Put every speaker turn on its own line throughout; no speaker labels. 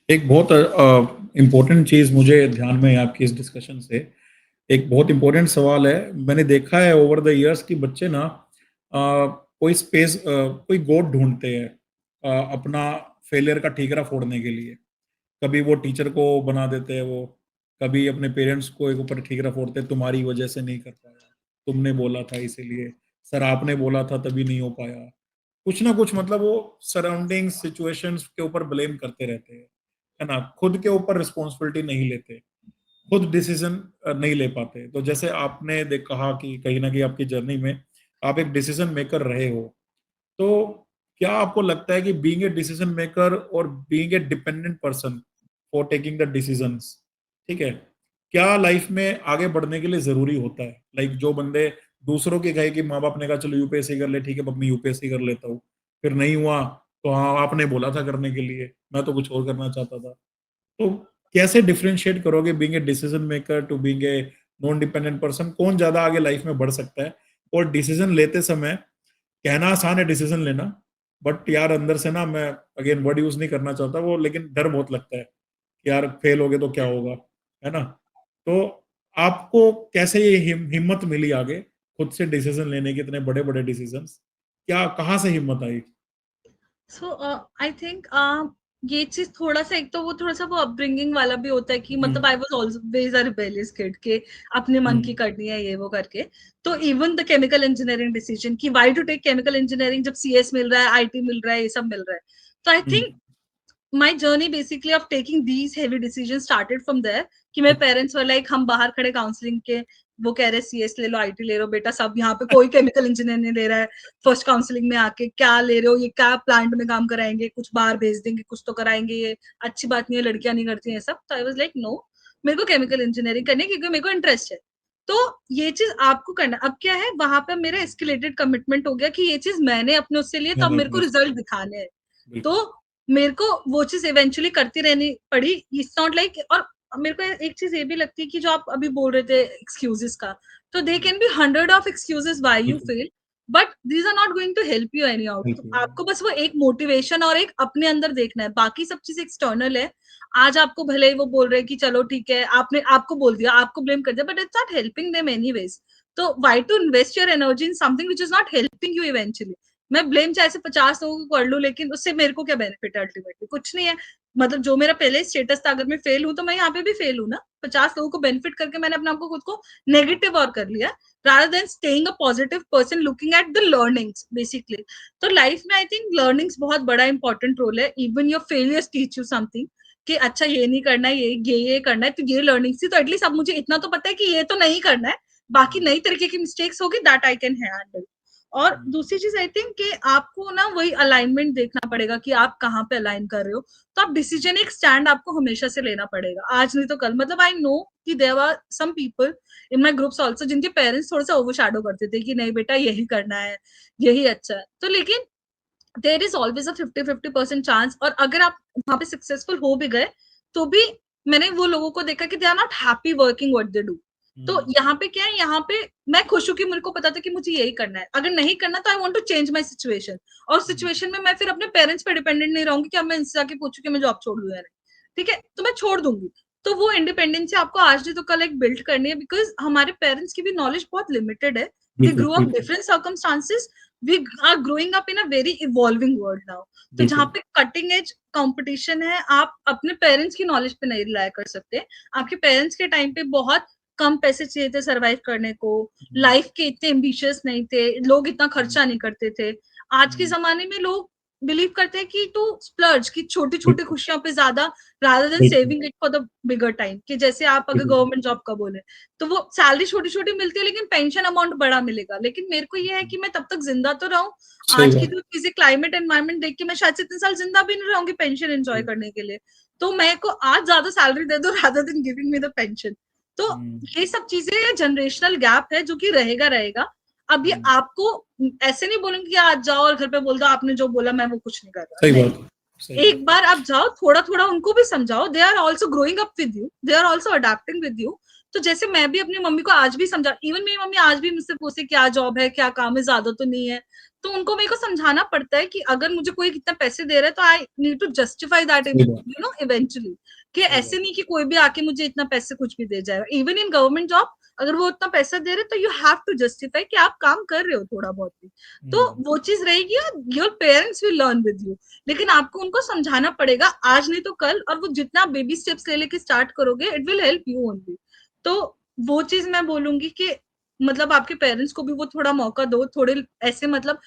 एक बहुत इम्पोर्टेंट चीज़ मुझे ध्यान में है आपकी इस डिस्कशन से। एक बहुत इम्पोर्टेंट सवाल है। मैंने देखा है ओवर द इयर्स कि बच्चे ना कोई गोट ढूँढते हैं अपना फेलियर का ठीकरा फोड़ने के लिए। कभी वो टीचर को बना देते हैं वो, कभी अपने पेरेंट्स को एक ऊपर ठीकरा फोड़ते हैं, तुम्हारी वजह से नहीं कर पाया, तुमने बोला था इसीलिए, सर आपने बोला था तभी नहीं हो पाया। कुछ ना कुछ मतलब वो सराउंडिंग सिचुएशंस के ऊपर ब्लेम करते रहते हैं, है ना? खुद के ऊपर रिस्पॉन्सिबिलिटी नहीं लेते, खुद डिसीजन नहीं ले पाते। तो जैसे आपने कहा कि कहीं न कहीं आपकी जर्नी में आप एक डिसीजन मेकर रहे हो। तो क्या आपको लगता है कि बीइंग ए डिसीजन मेकर और being a dependent person for taking the decisions, ठीक है? क्या लाइफ में आगे बढ़ने के लिए ज़रूरी होता है? लाइक जो बंदे दूसरों के कहे कि माँ-बाप ने कहा चलो यूपीएससी कर ले, ठीक है अब मैं यूपीएससी कर लेता हूँ। फिर नहीं हुआ, तो हाँ, आपने बोला था करने के लिए, मैं तो कुछ और करना चाहता था। तो कैसे डिफरेंशिएट करोगे being a decision maker to being a non dependent person? कौन ज़्यादा आगे लाइफ में बढ़ सकता है? और डिसीजन लेते समय कहना आसान है डिसीजन लेना, बट यार अंदर से ना मैं अगेन वर्ड यूज़ नहीं करना चाहता वो, लेकिन डर बहुत लगता है कि यार फेल हो गए तो क्या होगा, है ना? तो आपको कैसे ये हिम्मत मिली आगे खुद से डिसीजन लेने के, इतने बड़े-बड़े डिसीजंस? क्या कहाँ से हिम्मत आई?
सो आई थिंक ये चीज थोड़ा सा, एक तो वो थोड़ा सा वो अपब्रिंगिंग वाला भी होता है कि
हुँ,
मतलब I was always a rebellious kid के अपने मन की
हुँ,
करनी है ये वो करके। तो even the chemical engineering decision कि why to take chemical engineering जब सीएस मिल रहा है, आईटी मिल रहा है, ये सब मिल रहा है। तो आई
हुँ,
think my journey basically of taking these heavy decisions started from there कि मेरे
ओके,
पेरेंट्स वर लाइक हम बाहर खड़े काउंसलिंग के, वो कह रहे सीएस ले लो, आईटी ले लो बेटा, सब यहाँ पे कोई केमिकल इंजीनियर नहीं ले रहा है। फर्स्ट काउंसलिंग में आके क्या ले रहे हो, ये क्या प्लांट में काम कराएंगे, कुछ बाहर भेज देंगे, कुछ तो कराएंगे, ये अच्छी बात नहीं है, लड़कियां नहीं करती हैं सब। तो आई वाज लाइक नो, मेरे को केमिकल इंजीनियरिंग करनी है क्योंकि मेरे को इंटरेस्ट है। तो ये चीज आपको करना, अब क्या है वहां पे मेरा एस्केलेटेड कमिटमेंट हो गया कि ये चीज मैंने अपने उससे लिए, तो अब
मैंने
मेरे को
अपने
रिजल्ट दिखाने हैं। तो
बिल्कुल,
मेरे को वो चीज इवेंचुअली करती रहनी पड़ी। इट्स नॉट लाइक, और मेरे को एक चीज ये भी लगती है कि जो आप अभी बोल रहे थे एक्सक्यूजेस का, तो दे
हुँ,
can be hundred of excuses why you
बिल्कुल,
fail, but these are not going to help you any out. तो
बिल्कुल,
आपको बस वो एक मोटिवेशन और एक अपने अंदर देखना है, बाकी सब चीज एक्सटर्नल है। आज आपको भले ही वो बोल रहे हैं कि चलो ठीक है, आपने आपको बोल दिया, आपको ब्लेम कर दिया, but it's not helping them anyways. तो why to invest your energy in something which is not helping you eventually. मैं ब्लेम चाहे से 50 लोगों को कर लू, लेकिन उससे मेरे को क्या बेनिफिट है? अल्टीमेटली कुछ नहीं है। मतलब जो मेरा पहले स्टेटस था, अगर मैं फेल हूं तो मैं यहाँ पे भी फेल हूं ना। 50 लोगों को बेनिफिट करके मैंने अपने आपको खुद को नेगेटिव और कर लिया, rather than staying a positive person looking at the learnings basically। तो लाइफ में आई थिंक लर्निंग्स बहुत बड़ा इंपॉर्टेंट रोल है। Even your failures teach you something कि अच्छा ये नहीं करना है, ये करना है, तो ये लर्निंग्स थी। तो एटलीस्ट अब मुझे इतना तो पता है कि ये तो नहीं करना है, बाकी
हुँ,
नई तरीके की मिस्टेक्स होगी, दैट आई कैन हैंडल। और
हुँ,
दूसरी चीज आई थिंक कि आपको ना वही अलाइनमेंट देखना पड़ेगा कि आप कहाँ पे अलाइन कर रहे हो। तो आप डिसीजन, एक स्टैंड आपको हमेशा से लेना पड़ेगा, आज नहीं तो कल। मतलब आई नो कि there are some people in my groups also जिनके पेरेंट्स थोड़ा सा ओवरशैडो करते थे कि नहीं बेटा यही करना है, यही अच्छा है। तो लेकिन there is always a 50-50% chance, और अगर आप वहां पे सक्सेसफुल हो भी गए तो भी मैंने वो लोगों को देखा कि they are not happy working what they do. तो
हुँ,
यहाँ पे क्या है, यहाँ पे मैं खुश हूँ कि मेरे को पता था कि मुझे यही करना है। अगर नहीं करना तो I want to change my situation, और
हुँ,
सिचुएशन में मैं फिर अपने पेरेंट्स पे डिपेंडेंट नहीं रहूंगी कि अब मैं इनसे जाके पूछूं कि मैं जॉब छोड़ दूं या नहीं। ठीक है, तो मैं छोड़ दूंगी। तो वो इंडिपेंडेंसी आपको आज नहीं तो कल एक बिल्ड करनी है, बिकॉज हमारे पेरेंट्स की भी नॉलेज बहुत लिमिटेड है। दे
बिल्कुल,
ग्रो अप
बिल्कुल,
different circumstances, we are growing up in a very evolving world now. तो जहाँ
बिल्कुल,
पे कटिंग एज कंपटीशन है, आप अपने पेरेंट्स की नॉलेज पे नहीं रिलाय कर सकते। आपके पेरेंट्स के टाइम पे बहुत कम पैसे चाहिए थे सरवाइव करने को,
हुँ,
लाइफ के इतने एम्बिशियस नहीं थे, लोग इतना
हुँ,
खर्चा नहीं करते थे। आज के
हुँ,
जमाने में लोग बिलीव करते हैं कि टू स्प्लर्ज की छोटी छोटी
बिल्कुल,
खुशियों पे ज्यादा, रादर देन
बिल्कुल,
saving it for the bigger time. कि जैसे आप अगर
बिल्कुल,
गवर्नमेंट जॉब का बोले तो वो सैलरी छोटी छोटी मिलती है, लेकिन पेंशन अमाउंट बड़ा मिलेगा। लेकिन मेरे को ये है कि मैं तब तक जिंदा तो रहूं।
सही
आज की
बात,
जो चीजें, क्लाइमेट एनवायरनमेंट देख के मैं शायद से इतने साल जिंदा भी नहीं रहूंगी पेंशन एंजॉय
हुँ,
करने के लिए। तो मैं को आज ज्यादा सैलरी दे दो rather than giving me the pension. तो
हुँ,
ये सब चीजें जनरेशनल गैप है जो कि रहेगा रहेगा। अब ये
हुँ,
आपको ऐसे नहीं बोलूंगी कि आज जाओ और घर पे बोल दो आपने जो बोला मैं वो कुछ नहीं कर रहा,
सही
नहीं।
बात, सही बात,
एक बार आप जाओ, थोड़ा थोड़ा उनको भी समझाओ, they are also growing up with you, they are also adapting with you. तो जैसे मैं भी अपनी मम्मी को आज भी समझा, इवन मेरी मम्मी आज भी मुझसे पूछती क्या जॉब है, क्या काम है, ज्यादा तो नहीं है। तो उनको मेरे को समझाना पड़ता है कि अगर मुझे कोई कितना पैसे दे रहा है तो I need to justify that
सही बात
यू नो इवेंचुअली, कि
सही
ऐसे
बात
नहीं कि कोई भी आके मुझे इतना पैसे कुछ भी दे जाएगा। इवन इन गवर्नमेंट जॉब अगर वो उतना पैसा दे रहे तो यू हैव टू जस्टिफाई कि आप काम कर रहे हो थोड़ा बहुत भी। तो वो चीज रहेगी और your parents will learn with you, लेकिन आपको उनको समझाना पड़ेगा आज नहीं तो कल, और वो जितना बेबी स्टेप्स ले लेके स्टार्ट करोगे it will help you only. तो वो चीज मैं बोलूंगी कि मतलब आपके पेरेंट्स को भी वो थोड़ा मौका दो, थोड़े ऐसे मतलब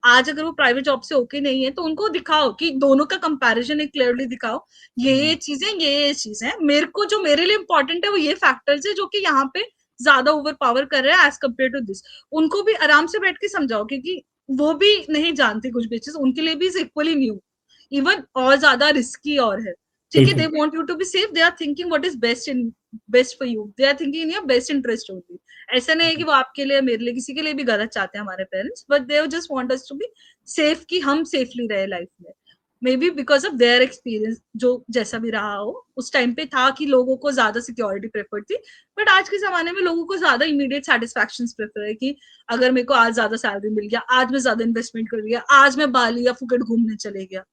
आज अगर वो प्राइवेट जॉब से ओके नहीं है तो उनको दिखाओ कि दोनों का कंपैरिजन एक क्लियरली दिखाओ, ये चीजें ये चीज है, मेरे को जो मेरे लिए इंपॉर्टेंट है वो ये फैक्टर्स है जो कि यहाँ पे ज्यादा ओवर पावर कर रहे हैं एज कम्पेयर टू दिस। उनको भी आराम से बैठ के समझाओ, क्योंकि वो भी नहीं जानती कुछ भी चीज, उनके लिए भी इक्वली न्यू, इवन और ज्यादा रिस्की और है। ठीक है, दे
बिल्कुल
want you to be safe, they are thinking what is best for you, they are thinking in your best interest only. ऐसा नहीं है कि वो आपके लिए मेरे लिए किसी के लिए भी गलत चाहते हैं हमारे parents, but they just want us to be safe, कि हम सेफली रहे लाइफ में। Maybe because of their experience, जो जैसा भी रहा हो उस टाइम पे था कि लोगों को ज्यादा सिक्योरिटी प्रेफर थी, बट आज के जमाने में लोगों को ज्यादा इमीडिएट सेटिस्फैक्शन प्रेफर है कि अगर मेरे को आज ज्यादा सैलरी मिल गया, आज मैं ज्यादा इन्वेस्टमेंट कर लिया, आज मैं बाली या फुकट घूमने चले गया,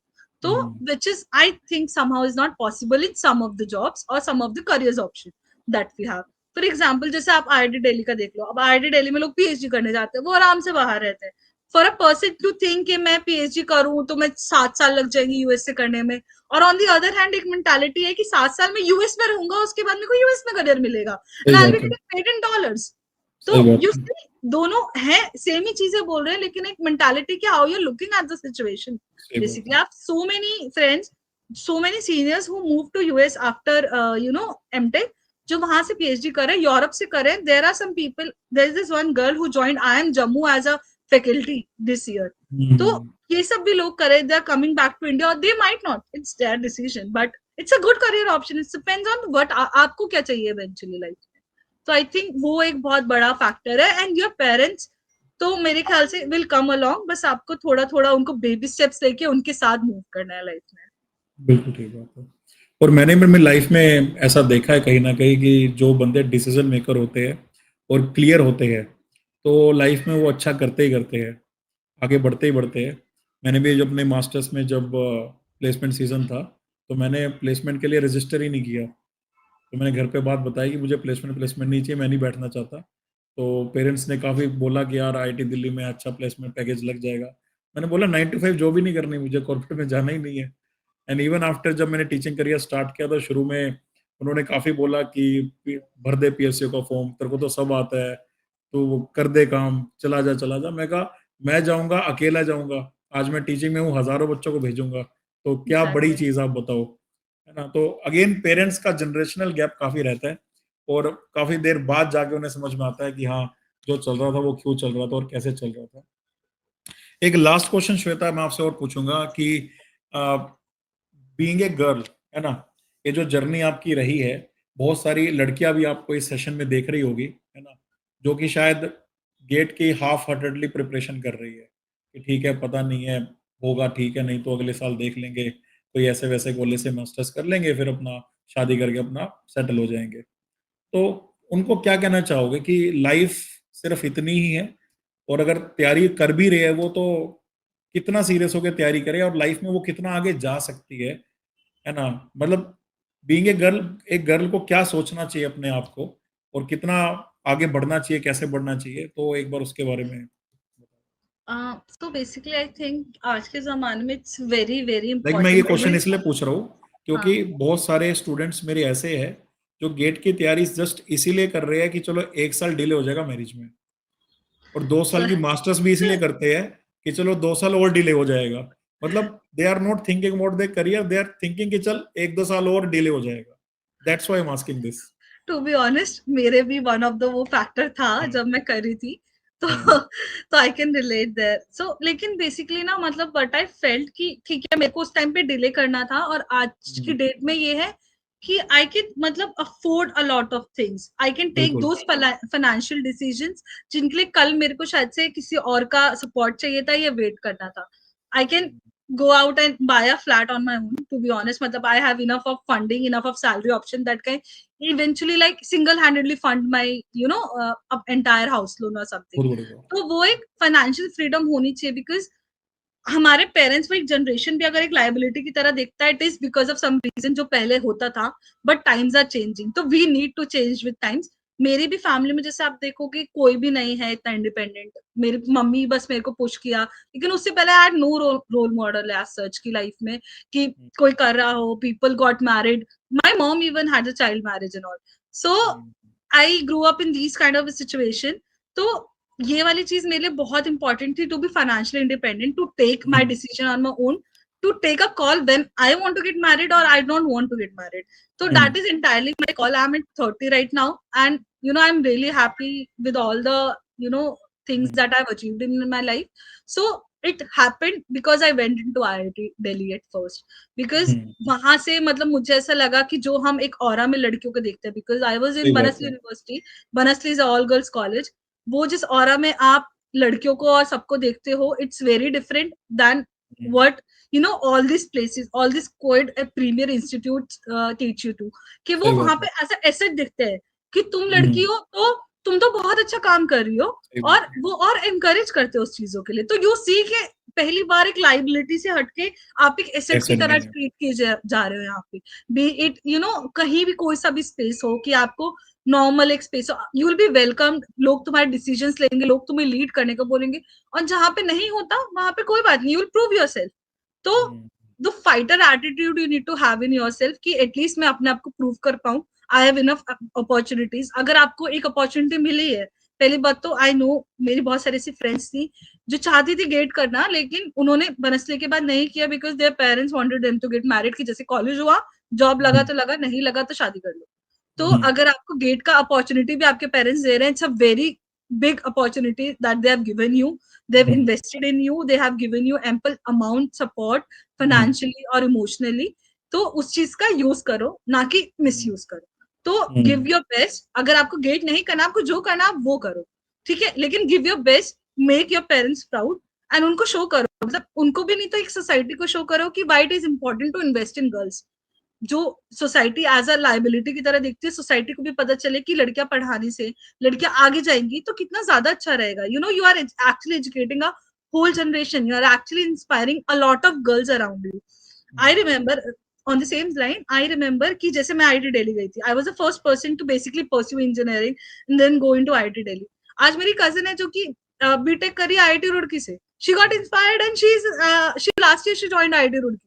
तो which is I think somehow is not possible in some of the jobs or some of the careers option that we have. For example जैसे आप आईआईटी दिल्ली का देख लो, अब आईआईटी दिल्ली में लोग पीएचडी करने जाते हैं, वो आराम से बाहर रहते हैं। For a person to think कि मैं पीएचडी करूं तो मैं 7 साल लग जाएंगे यूएस से करने में, और ऑन दी अदर हैंड एक मेंटालिटी है कि 7 साल में यूएस में रहूंगा, उसके बाद मेरे को यूएस में करियर मिलेगा
सही
एंड आई विल
बात
बी
है
गेटिंग पेड इन डॉलर्स। तो
सही बात
यू
है
सी दोनों है सेम ही चीजें बोल रहे हैं, लेकिन एक मेंटालिटी की how you looking at the situation.
सही बात
बेसिकली
है
आप so many friends, so many seniors who moved to US after you know MTech, जो वहां से पीएचडी करे, यूरोप से करे, there are some people, there is this one girl who joined IIM Jammu as a faculty this year. तो ये सब भी लोग करे, they are coming back to India, और they might not, it's their decision, but it's a good career option, it depends on what आपको क्या चाहिए इवेंचुअली लाइफ में। तो आई थिंक वो एक बहुत बड़ा फैक्टर है, एंड योर पेरेंट्स तो मेरे ख्याल से विल कम अलोंग, बस आपको थोड़ा थोड़ा उनको बेबी स्टेप्स लेके उनके साथ मूव करना है लाइफ में।
बिल्कुल ठीक बात है और मैंने भी मेरी लाइफ में ऐसा देखा है कहीं ना कहीं कि जो बंदे डिसीजन मेकर होते हैं और क्लियर होते हैं तो लाइफ में वो अच्छा करते ही करते हैं आगे बढ़ते ही बढ़ते हैं मैंने भी जब अपने मास्टर्स में जब प्लेसमेंट सीजन था तो मैंने प्लेसमेंट के लिए रजिस्टर ही नहीं किया तो मैंने घर पे बात बताई कि मुझे प्लेसमेंट प्लेसमेंट नहीं चाहिए मैं नहीं बैठना चाहता तो पेरेंट्स ने काफ़ी बोला कि यार आईआईटी दिल्ली में अच्छा प्लेसमेंट पैकेज लग जाएगा मैंने बोला 9 to 5 जॉब ही नहीं करनी मुझे कॉर्पोरेट में जाना ही नहीं है एंड इवन आफ्टर जब मैंने टीचिंग करियर स्टार्ट किया तो शुरू में उन्होंने काफ़ी बोला कि भर दे पीएससी का फॉर्म तेरे को तो सब आता है तो वो कर दे काम चला जा मैं कहा मैं जाऊंगा अकेला जाऊंगा आज मैं टीचिंग में हूँ हजारों बच्चों को भेजूंगा तो क्या बड़ी
एग्जैक्टली।
चीज आप बताओ है ना तो अगेन पेरेंट्स का जनरेशनल गैप काफी रहता है और काफी देर बाद जाके उन्हें समझ में आता है कि हाँ जो चल रहा था वो क्यों चल रहा था और कैसे चल रहा था एक लास्ट क्वेश्चन श्वेता मैं आपसे और पूछूंगा कि बीइंग ए गर्ल है ना ये जो जर्नी आपकी रही है बहुत सारी लड़कियां भी आपको इस सेशन में देख रही होगी है ना जो कि शायद गेट की हाफ हार्टेडली प्रिपरेशन कर रही है कि ठीक है पता नहीं है होगा ठीक है नहीं तो अगले साल देख लेंगे कोई ऐसे वैसे कॉलेज से मास्टर्स कर लेंगे फिर अपना शादी करके अपना सेटल हो जाएंगे तो उनको क्या कहना चाहोगे कि लाइफ सिर्फ इतनी ही है और अगर तैयारी कर भी रहे हैं वो तो कितना सीरियस होकर तैयारी करे और लाइफ में वो कितना आगे जा सकती है ना मतलब बीइंग ए गर्ल एक गर्ल को क्या सोचना चाहिए अपने आप को और कितना आगे बढ़ना चाहिए कैसे बढ़ना चाहिए तो एक बार उसके बारे में
तो बेसिकली आई थिंक आज के जमाने में इट्स वेरी वेरी
लाइक मैं ये
इंपॉर्टेंट
क्वेश्चन
टू
इसलिए पूछ रहा हूँ
हाँ
क्योंकि बहुत सारे स्टूडेंट्स मेरे ऐसे हैं जो गेट की तैयारी जस्ट इसीलिए कर रहे हैं कि चलो 1 साल डिले हो जाएगा मैरिज में और 2 साल की मास्टर्स भी इसलिए करते हैं कि चलो 2 साल और डिले हो जाएगा मतलब they are not thinking about their career they are thinking कि चल 1-2 साल और डिले हो जाएगा that's why I am asking this
to be honest मेरे भी वन ऑफ द वो फैक्टर था
हाँ
जब मैं कर रही थी, तो
हाँ
तो आई कैन रिलेट देयर। सो लेकिन बेसिकली ना मतलब व्हाट आई फेल्ट कि ठीक है मेरे को उस टाइम पे डिले करना था, और आज की डेट में ये है कि आई कैन मतलब afford a lot of things, I can take
बिल्कुल
दोस फाइनेंशियल डिसीजंस जिनके लिए कल मेरे को शायद से किसी और का सपोर्ट चाहिए था या वेट करना था। I can go out and buy a flat on my own, to be honest. Matlab I have enough of funding, enough of salary option that can eventually like single handedly fund my entire house loan or something.
बहुत बड़ी बात।
तो वो एक financial freedom होनी चाहिए, because हमारे parents को एक जनरेशन भी अगर एक लाइबिलिटी की तरह दिखता है, it is because of some reason जो पहले होता था, बट टाइम्स आर चेंजिंग, तो we need to change with times. मेरी भी फैमिली में जैसे आप देखोगे कोई भी नहीं है इतना इंडिपेंडेंट। मेरी मम्मी बस मेरे को पुश किया, लेकिन उससे पहले I had no role model as such की लाइफ में कि कोई कर रहा हो। People got married, my mom even had a child marriage and all, so I grew up in this kind of situation. तो ये वाली चीज मेरे लिए बहुत इंपॉर्टेंट थी, to be financially independent, to take my decision on my own, to take a call when I want to get married or I don't want to get married. So that is entirely my call. I'm at 30 right now, and I'm really happy with all the things that I've achieved in my life. So it happened because I went into IIT Delhi at first, because वहां से मतलब मुझे ऐसा लगा कि जो हम एक ऑरा में लड़कियों को देखते हैं, because I was in Banasli University. Banasli is a all girls college. वो जिस ऑरा में आप लड़कियों को और सबको देखते हो, it's very different than what all these places, all these co-ed premier institutes teach you to, कि वो वहां पे ऐसा एसेट दिखते हैं कि तुम लड़की हो तो तुम तो बहुत अच्छा काम कर रही हो, और वो और एनकरेज करते हो उस चीजों के लिए। तो यू सी के पहली बार एक लाइबिलिटी से हटके आप एक एसेट की तरह ट्रीट किए जा रहे हो यहाँ पे। बी इट कहीं भी कोई सा भी स्पेस हो, कि आपको नॉर्मल एक स्पेस हो, यू विल बी वेलकम्ड, लोग तुम्हारे डिसीजंस लेंगे, लोग तुम्हें लीड करने को बोलेंगे। और जहां पे नहीं होता वहां पे कोई बात नहीं, यू विल प्रूव योरसेल्फ। तो the fighter attitude you need to have in yourself, कि एटलीस्ट मैं अपने आप को प्रूव कर पाऊं, आई हैव इनफ अपॉर्चुनिटीज। अगर आपको एक अपॉर्चुनिटी मिली है, पहली बात तो आई नो मेरी बहुत सारी ऐसी फ्रेंड्स थी जो चाहती थी गेट करना, लेकिन उन्होंने बनसले के बाद नहीं किया, because their parents wanted them to get married, कि जैसे कॉलेज हुआ, जॉब लगा तो लगा, नहीं लगा तो शादी कर लो। तो अगर आपको गेट का अपॉर्चुनिटी भी आपके पेरेंट्स दे रहे हैं, it's a very big opportunity that they have given you. They've invested in you, they have given you ample amount support financially और emotionally. तो उस चीज का यूज करो, ना कि मिस यूज करो। तो गिव योर बेस्ट। अगर आपको गेट नहीं करना, आपको जो करना आप वो करो, ठीक है, लेकिन give your best, make your parents proud, and उनको शो करो, मतलब उनको भी नहीं तो एक सोसाइटी को शो करो कि why it is important to invest in girls. जो सोसाइटी एज अ लाइबिलिटी की तरह देखती है, सोसाइटी को भी पता चले कि लड़कियां पढ़ाने से लड़कियां आगे जाएंगी तो कितना ज्यादा अच्छा रहेगा। You are actually educating a whole generation, you are actually inspiring a lot of girls around you. I remember on the same line, I remember कि जैसे मैं IIT दिल्ली गई थी, I was the first person to basically pursue engineering and then go into IIT Delhi. आज मेरी cousin है जो कि बीटेक करी IIT रुड़की से, she got inspired and she last year she joined IIT Roorkee.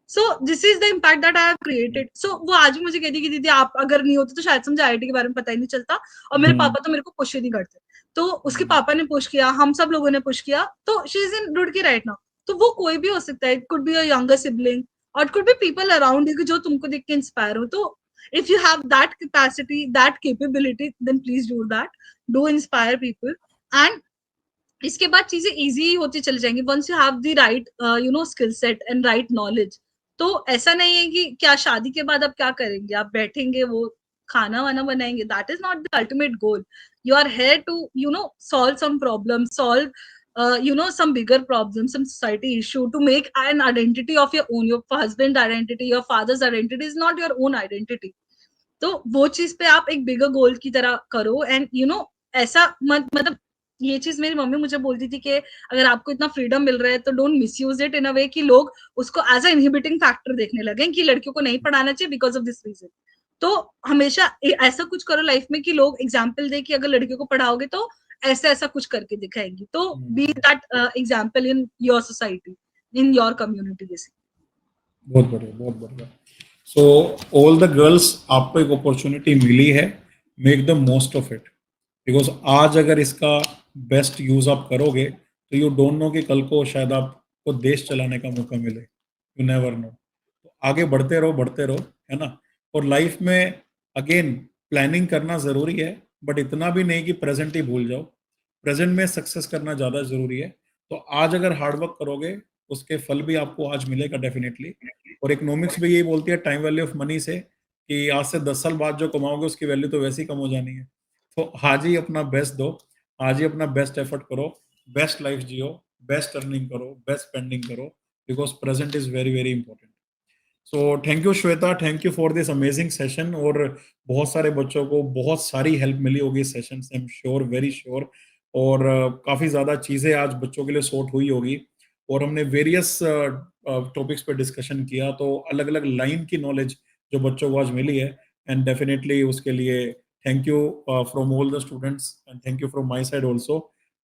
So this is the impact that I have created. So वो आज भी मुझे कहती कि दीदी आप अगर नहीं होते तो शायद से मुझे आईआईटी के बारे में पता ही नहीं चलता, और मेरे पापा तो मेरे को पुश ही नहीं करते। तो उसके पापा ने पुश किया, हम सब लोगों ने पुश किया, तो she is in Roorkee right now. तो वो कोई भी हो सकता है, it could be a younger sibling और it could be people around you जो तुमको देख के इंस्पायर हो। तो if you have that capacity, that capability, then please do that, do inspire people. And इसके बाद चीजें इजी होती चली जाएंगी once you have the right skill set and right knowledge. तो ऐसा नहीं है कि क्या शादी के बाद आप क्या करेंगे, आप बैठेंगे वो खाना वाना बनाएंगे, that is not the ultimate goal. You are here to solve some problem, solve some bigger problems, some society issue, to make an identity of your own. Your husband's identity, your father's identity is not your own identity. तो वो चीज पे आप एक बिगर गोल की तरह करो। And ऐसा मतलब ये चीज मेरी मम्मी मुझे बोलती थी कि अगर आपको इतना फ्रीडम मिल रहा है तो डोंट मिसयूज इट इन अ वे कि लोग उसको एज अ इनहिबिटिंग फैक्टर देखने लगे कि लड़कियों को नहीं पढ़ाना चाहिए बिकॉज ऑफ दिस रीजन। तो हमेशा ऐसा कुछ करो लाइफ में कि लोग एग्जाम्पल दे कि अगर लड़कियों को पढ़ाओगे तो ऐसा ऐसा कुछ करके दिखाएंगी। तो be that example in your society, in your community basically.
बहुत बढ़िया, बहुत बढ़िया। सो ऑल द गर्ल्स, आपको एक अपॉर्चुनिटी मिली है, make the most of it, because आज अगर इसका बेस्ट यूज आप करोगे तो यू डोंट नो कि कल को शायद आपको देश चलाने का मौका मिले, यू नेवर नो। तो आगे बढ़ते रहो, है ना। और लाइफ में अगेन प्लानिंग करना जरूरी है, बट इतना भी नहीं कि प्रेजेंट ही भूल जाओ। प्रेजेंट में सक्सेस करना ज्यादा जरूरी है। तो आज अगर हार्डवर्क करोगे, उसके फल भी आपको आज मिलेगा डेफिनेटली। और इकोनॉमिक्स भी यही बोलती है टाइम वैल्यू ऑफ मनी से, कि आज से 10 साल बाद जो कमाओगे उसकी वैल्यू तो वैसे ही कम हो जानी है। तो आज ही अपना बेस्ट दो, आज ही अपना बेस्ट एफर्ट करो, बेस्ट लाइफ जियो, बेस्ट अर्निंग करो, बेस्ट स्पेंडिंग करो, because present is very very important. So thank you Shweta, thank you for this amazing session. और बहुत सारे बच्चों को बहुत सारी हेल्प मिली होगी इस सेशन से, I am sure, very sure. और काफ़ी ज़्यादा चीज़ें आज बच्चों के लिए सॉर्ट हुई होगी। और हमने वेरियस टॉपिक्स पे डिस्कशन किया, तो अलग अलग लाइन की नॉलेज जो बच्चों को आज मिली है, एंड डेफिनेटली उसके लिए thank you from all the students, and thank you from my side also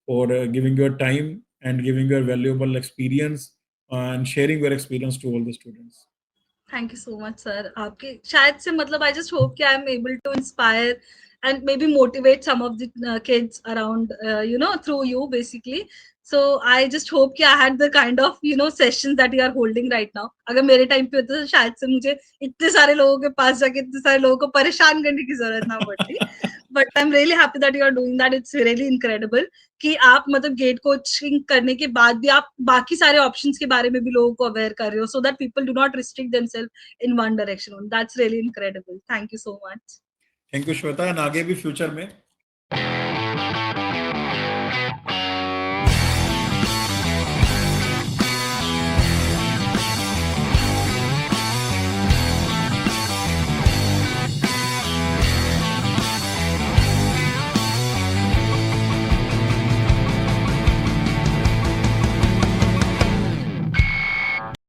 for giving your time and giving your valuable experience and sharing your experience to all the students.
Thank you so much sir. आपके शायद से मतलब I just hope कि I am able to inspire and maybe motivate some of the kids around through you basically. So I just hope कि I had the kind of sessions that you are holding right now. अगर मेरे time पे होता तो शायद से मुझे इतने सारे लोगों के पास जाके इतने सारे लोगों को परेशान करने की जरूरत ना पड़ती। But I am really happy that you are doing that. It's really incredible कि आप मतलब गेट कोचिंग करने के बाद भी आप बाकी सारे ऑप्शंस के बारे में भी लोगों को अवेयर कर रहे हो, so that people do not restrict themselves in one direction. That's really incredible. Thank you so much.
Thank you Shweta, and आगे भी फ्यूचर में